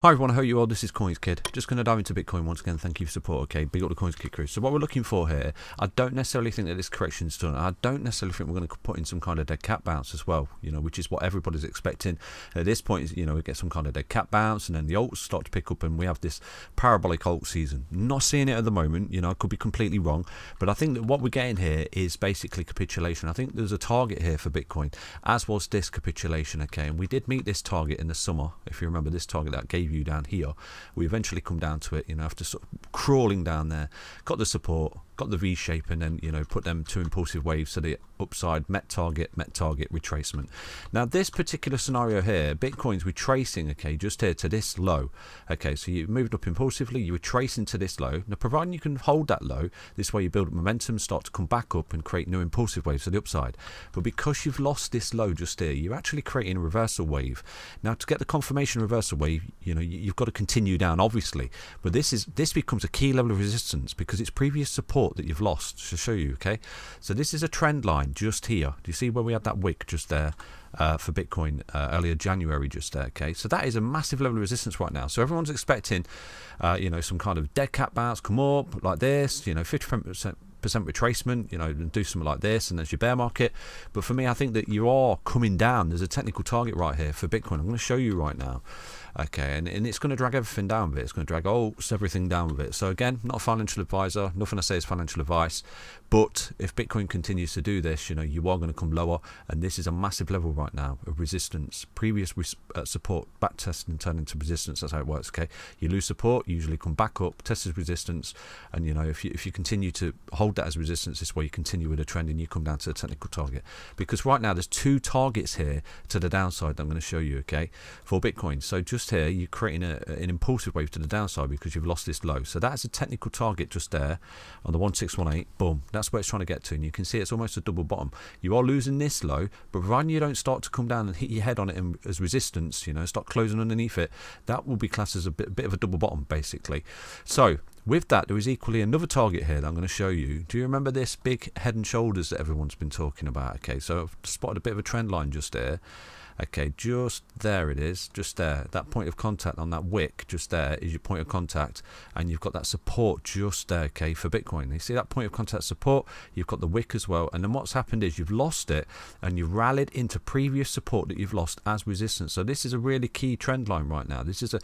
Hi everyone, I hope you all. This is CoinsKid. Just going to dive into Bitcoin once again. Thank you for support. Okay, big up the CoinsKid crew. So what we're looking for here, I don't necessarily think that this correction's done. I don't necessarily think we're going to put in some kind of dead cat bounce as well, which is what everybody's expecting. At this point, we get some kind of dead cat bounce and then the alts start to pick up and we have this parabolic alt season. Not seeing it at the moment, I could be completely wrong, but I think that what we're getting here is basically capitulation. I think there's a target here for Bitcoin, as was this capitulation, okay, and we did meet this target in the summer. If you remember this target that gave you down here, we eventually come down to it, after sort of crawling down there, got the support, got the V shape, and then put them two impulsive waves to the upside, met target, retracement. Now this particular scenario here, Bitcoin's retracing, okay, just here to this low, okay, so you moved up impulsively, you were tracing to this low. Now providing you can hold that low, this way you build up momentum, start to come back up and create new impulsive waves to the upside. But because you've lost this low just here, you're actually creating a reversal wave. Now to get the confirmation reversal wave, you've got to continue down obviously, but this becomes a key level of resistance because it's previous support that you've lost. To show you, okay, so this is a trend line just here. Do you see where we had that wick just there for Bitcoin earlier January just there, okay? So that is a massive level of resistance right now. So everyone's expecting some kind of dead cat bounce, come up like this, 50% retracement, and do something like this, and there's your bear market. But for me, I think that you are coming down. There's a technical target right here for Bitcoin. I'm going to show you right now. Okay, and it's going to drag everything down with it. It's going to drag everything down with it. So again, not a financial advisor. Nothing I say is financial advice. But if Bitcoin continues to do this, you are going to come lower. And this is a massive level right now of resistance. Previous support, back test and turn into resistance. That's how it works, okay? You lose support, you usually come back up, test as resistance. And, if you continue to hold that as resistance, this way you continue with a trend and you come down to the technical target. Because right now there's two targets here to the downside that I'm going to show you, okay, for Bitcoin. So just here you're creating an impulsive wave to the downside because you've lost this low. So that's a technical target just there on the 1618. Boom, that's where it's trying to get to, and you can see it's almost a double bottom. You are losing this low, but providing you don't start to come down and hit your head on it as resistance, start closing underneath it, that will be classed as a bit of a double bottom basically. So with that, there is equally another target here that I'm going to show you. Do you remember this big head and shoulders that everyone's been talking about? Okay, so I've spotted a bit of a trend line just there. Okay, just there it is, just there. That point of contact on that wick, just there is your point of contact, and you've got that support just there, okay, for Bitcoin. You see that point of contact support, you've got the wick as well, and then what's happened is you've lost it, and you've rallied into previous support that you've lost as resistance. So this is a really key trend line right now. This is a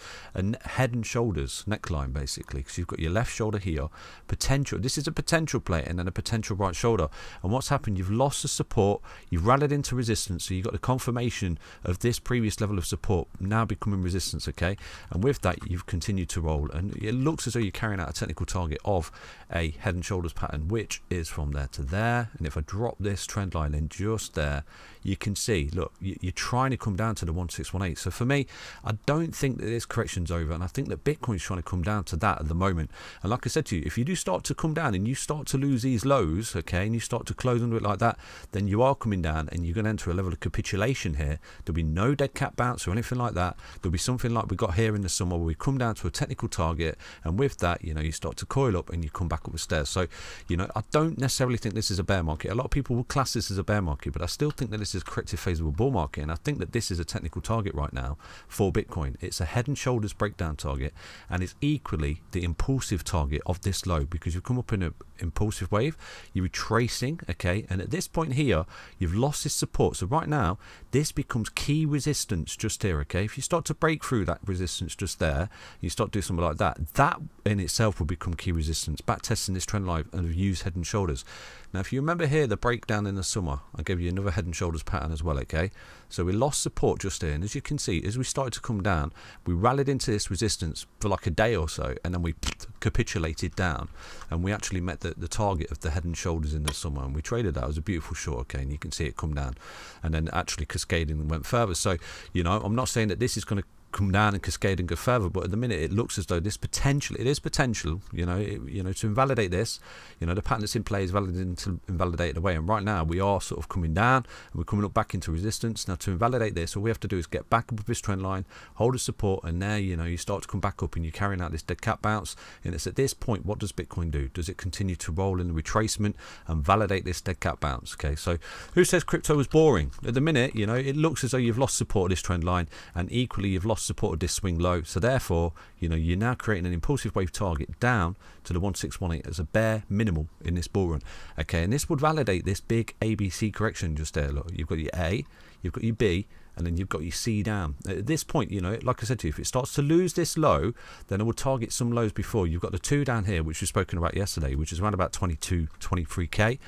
head and shoulders neckline, basically, because you've got your left shoulder here, potential. This is a potential plate, and then a potential right shoulder. And what's happened, you've lost the support, you've rallied into resistance, so you've got the confirmation of this previous level of support now becoming resistance, okay, and with that you've continued to roll, and it looks as though you're carrying out a technical target of a head and shoulders pattern, which is from there to there. And if I drop this trend line in just there, you can see, look, you're trying to come down to the 1618. So for me, I don't think that this correction's over, and I think that Bitcoin's trying to come down to that at the moment. And like I said to you, if you do start to come down and you start to lose these lows, okay, and you start to close under it like that, then you are coming down and you're going to enter a level of capitulation here. There'll be no dead cat bounce or anything like that. There'll be something like we got here in the summer where we come down to a technical target, and with that, you start to coil up and you come back up the stairs. So, I don't necessarily think this is a bear market. A lot of people will class this as a bear market, but I still think that this is a corrective phase of a bull market, and I think that this is a technical target right now for Bitcoin. It's a head and shoulders breakdown target, and it's equally the impulsive target of this low, because you've come up in an impulsive wave, you're retracing, okay, and at this point here, you've lost this support. So right now, this becomes key resistance just here, okay. If you start to break through that resistance just there, you start to do something like that, that in itself will become key resistance. Back testing this trend line and use head and shoulders. Now if you remember here the breakdown in the summer, I gave you another head and shoulders pattern as well, okay. So we lost support just here, and as you can see, as we started to come down, we rallied into this resistance for like a day or so, and then we capitulated down, and we actually met the target of the head and shoulders in the summer, and we traded that. It was a beautiful short, okay, and you can see it come down and then actually cascading and went further. So I'm not saying that this is going to come down and cascade and go further, but at the minute it looks as though this potential, it is potential, to invalidate this, the pattern that's in play is valid to invalidate it away. And right now we are sort of coming down and we're coming up back into resistance. Now to invalidate this, all we have to do is get back up with this trend line, hold a support, and there you start to come back up and you're carrying out this dead cat bounce. And it's at this point, what does Bitcoin do? Does it continue to roll in the retracement and validate this dead cat bounce? Okay, so who says crypto is boring? At the minute, it looks as though you've lost support of this trend line, and equally you've lost supported this swing low. So therefore, you know, you're now creating an impulsive wave target down to the 1618 as a bare minimal in this bull run. Okay, and this would validate this big ABC correction just there. Look, you've got your A, you've got your B, and then you've got your C down. At this point, you know, like I said to you, if it starts to lose this low, then it will target some lows before. You've got the 2 down here, which we've spoken about yesterday, which is around about 22, 23k,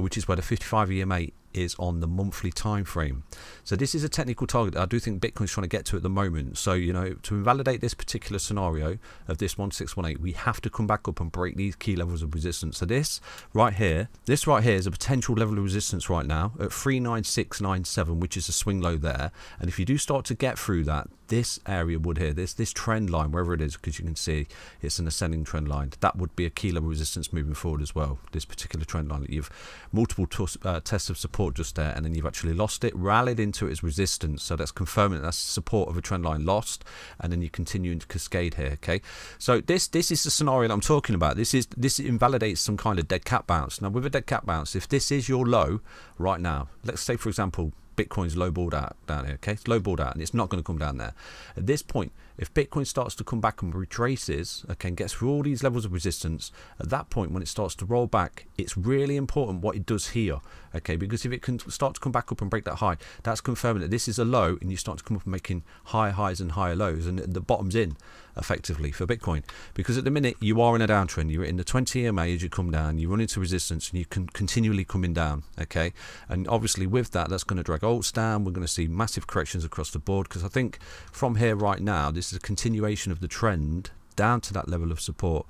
which is where the 55 EMA is on the monthly time frame. So this is a technical target that I do think Bitcoin's trying to get to at the moment. So, you know, to invalidate this particular scenario of this 1618, we have to come back up and break these key levels of resistance. So this right here is a potential level of resistance right now at 39697, which is a swing low there. And if you do start to get through that, this area would here, this trend line, wherever it is, because you can see it's an ascending trend line, that would be a key level resistance moving forward as well. This particular trend line that you've multiple tests of support just there, and then you've actually lost it, rallied into it as resistance. So that's confirming that that's support of a trend line lost, and then you continue into cascade here. Okay, so this is the scenario that I'm talking about. This invalidates some kind of dead cat bounce. Now with a dead cat bounce, if this is your low right now, let's say for example Bitcoin's low balled out down here, okay? It's low balled out and it's not going to come down there. At this point, if Bitcoin starts to come back and retraces, okay, and gets through all these levels of resistance, at that point when it starts to roll back, it's really important what it does here, okay? Because if it can start to come back up and break that high, that's confirming that this is a low and you start to come up and making higher highs and higher lows, and the bottom's in effectively for Bitcoin. Because at the minute you are in a downtrend, you're in the 20 EMA as you come down, you run into resistance and you can continually coming down, okay? And obviously with that, that's going to drag alts down. We're going to see massive corrections across the board, because I think from here right now, this is a continuation of the trend down to that level of support.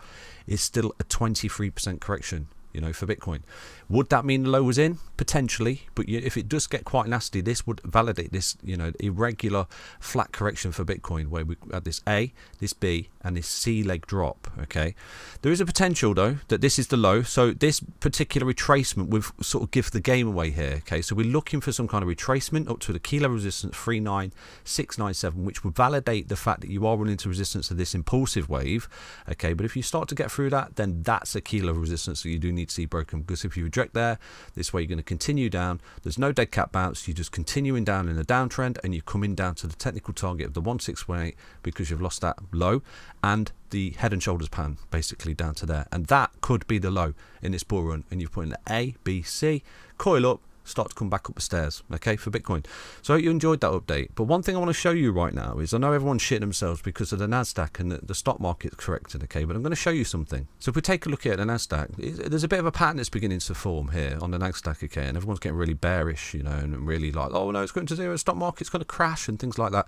Is still a 23% correction, you know, for Bitcoin. Would that mean the low was in? Potentially, but if it does get quite nasty, this would validate this, you know, irregular flat correction for Bitcoin, where we had this A, this B, and this C leg drop. Okay, there is a potential though that this is the low, so this particular retracement would sort of give the game away here. Okay, so we're looking for some kind of retracement up to the key level resistance 39697, which would validate the fact that you are running into resistance of this impulsive wave. Okay, but if you start to get through that, then that's a key level resistance that you do need to see broken, because if you reject there, this way you're going to continue down. There's no dead cat bounce, you're just continuing down in a downtrend, and you're coming down to the technical target of the 1618 because you've lost that low and the head and shoulders pan basically down to there, and that could be the low in this bull run, and you've put in the A, B, C, coil up, start to come back up the stairs, okay, for Bitcoin. So I hope you enjoyed that update. But one thing I want to show you right now is, I know everyone's shitting themselves because of the NASDAQ and the stock market's corrected, okay, but I'm going to show you something. So if we take a look at the NASDAQ, there's a bit of a pattern that's beginning to form here on the NASDAQ, okay, and everyone's getting really bearish, you know, and really like, oh no, it's going to zero, stock market's going to crash and things like that.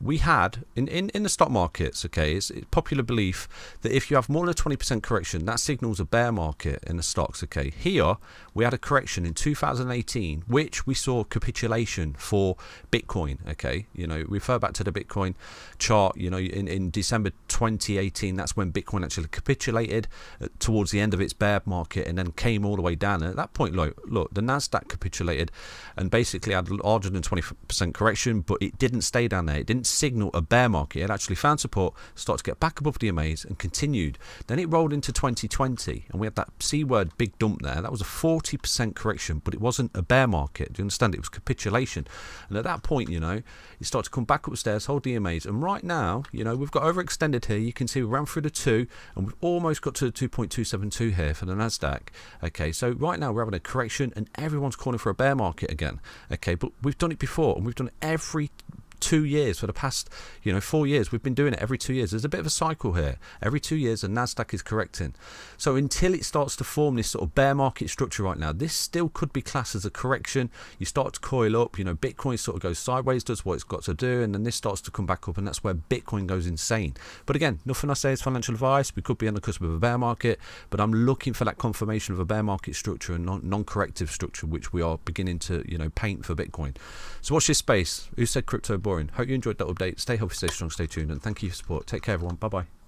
We had in the stock markets, okay, it's popular belief that if you have more than a 20% correction, that signals a bear market in the stocks. Okay, here we had a correction in 2018, which we saw capitulation for Bitcoin. Okay, you know, refer back to the Bitcoin chart. You know, in December 2018, that's when Bitcoin actually capitulated towards the end of its bear market, and then came all the way down. And at that point, look, the Nasdaq capitulated and basically had larger than 20% correction, but it didn't stay down there. It didn't signal a bear market. It actually found support, started to get back above the EMAs and continued. Then it rolled into 2020 and we had that C word big dump there. That was a 40% correction, but it wasn't a bear market. Do you understand? It was capitulation. And at that point, you know, it started to come back upstairs, hold the EMAs. And right now, you know, we've got overextended here. You can see we ran through the 2 and we've almost got to the 2.272 here for the Nasdaq. Okay, so right now we're having a correction and everyone's calling for a bear market again. Okay, but we've done it before, and we've done it every 2 years for the past, you know, 4 years. We've been doing it every 2 years. There's a bit of a cycle here. Every 2 years the Nasdaq is correcting. So until it starts to form this sort of bear market structure right now, this still could be classed as a correction. You start to coil up, you know, Bitcoin sort of goes sideways, does what it's got to do, and then this starts to come back up, and that's where Bitcoin goes insane. But again, nothing I say is financial advice. We could be on the cusp of a bear market, but I'm looking for that confirmation of a bear market structure and non-corrective structure, which we are beginning to, you know, paint for Bitcoin. So watch this space. Who said crypto boring? Hope you enjoyed that update. Stay healthy, stay strong, stay tuned, and thank you for your support. Take care, everyone. Bye bye.